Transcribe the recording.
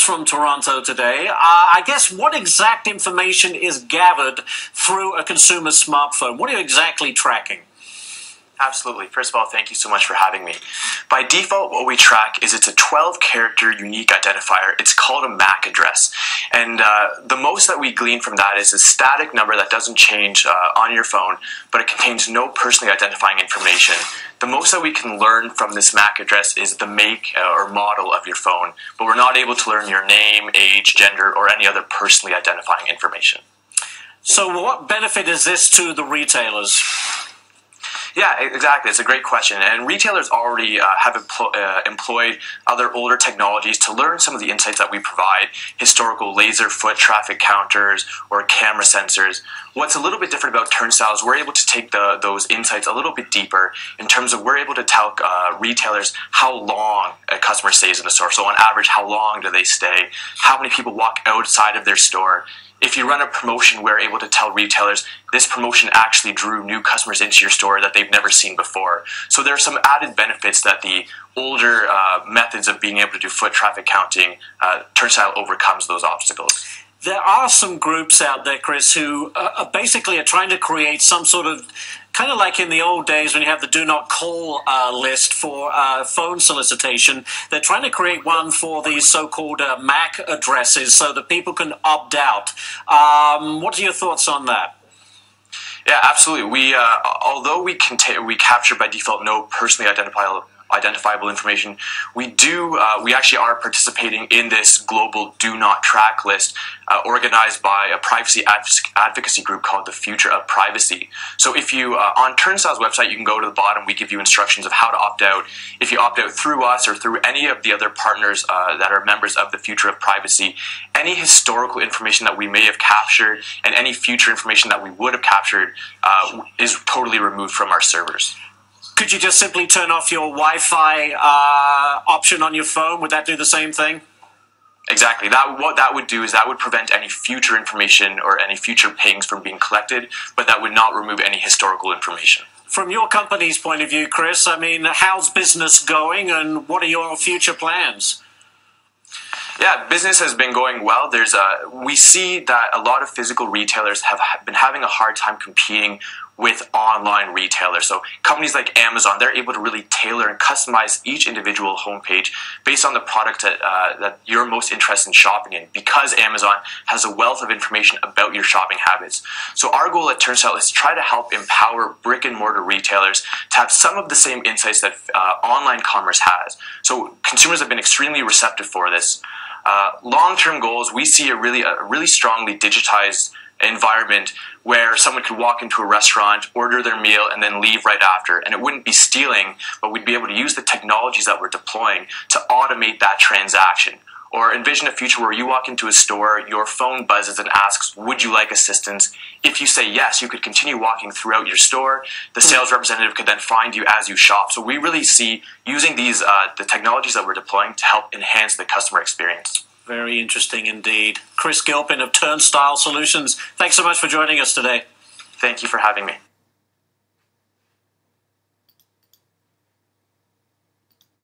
from Toronto today. I guess what exact information is gathered through a consumer's smartphone? What are you exactly tracking? Absolutely. First of all, thank you so much for having me. By default, what we track is it's a 12-character unique identifier. It's called a MAC address. And the most that we glean from that is a static number that doesn't change on your phone, but it contains no personally identifying information. The most that we can learn from this MAC address is the make or model of your phone, but we're not able to learn your name, age, gender, or any other personally identifying information. So what benefit is this to the retailers? Yeah, exactly. It's a great question. And retailers already have employed other older technologies to learn some of the insights that we provide, historical laser foot traffic counters or camera sensors. What's a little bit different about Turnstyle is we're able to take those insights a little bit deeper in terms of we're able to tell retailers how long a customer stays in the store. So on average, how long do they stay? How many people walk outside of their store? If you run a promotion, we're able to tell retailers this promotion actually drew new customers into your store that they've never seen before. So there are some added benefits that the older methods of being able to do foot traffic counting, Turnstyle overcomes those obstacles. There are some groups out there, Chris, who basically are trying to create some sort of, kind of like in the old days when you have the do not call list for phone solicitation. They're trying to create one for these so-called MAC addresses so that people can opt out. What are your thoughts on that? Yeah, absolutely. We, although we capture by default no personally identifiable information, we actually are participating in this global do not track list organized by a privacy advocacy group called the Future of Privacy. So if you, on Turnstyle's website, you can go to the bottom, we give you instructions of how to opt out. If you opt out through us or through any of the other partners that are members of the Future of Privacy, any historical information that we may have captured and any future information that we would have captured is totally removed from our servers. Could you just simply turn off your Wi-Fi option on your phone? Would that do the same thing? Exactly. What that would do is that would prevent any future information or any future pings from being collected, but that would not remove any historical information. From your company's point of view, Chris, I mean, how's business going and what are your future plans? Yeah, business has been going well. We see that a lot of physical retailers have been having a hard time competing with online retailers. So companies like Amazon, they're able to really tailor and customize each individual homepage based on the product that you're most interested in shopping in, because Amazon has a wealth of information about your shopping habits. So our goal at Turnstyle is to try to help empower brick and mortar retailers to have some of the same insights that online commerce has. So consumers have been extremely receptive for this. Long-term goals, we see a really strongly digitized environment where someone could walk into a restaurant, order their meal, and then leave right after. And it wouldn't be stealing, but we'd be able to use the technologies that we're deploying to automate that transaction. Or envision a future where you walk into a store, your phone buzzes and asks, would you like assistance? If you say yes, you could continue walking throughout your store. The sales representative could then find you as you shop. So we really see using these the technologies that we're deploying to help enhance the customer experience. Very interesting indeed. Chris Gilpin of Turnstyle Solutions, thanks so much for joining us today. Thank you for having me.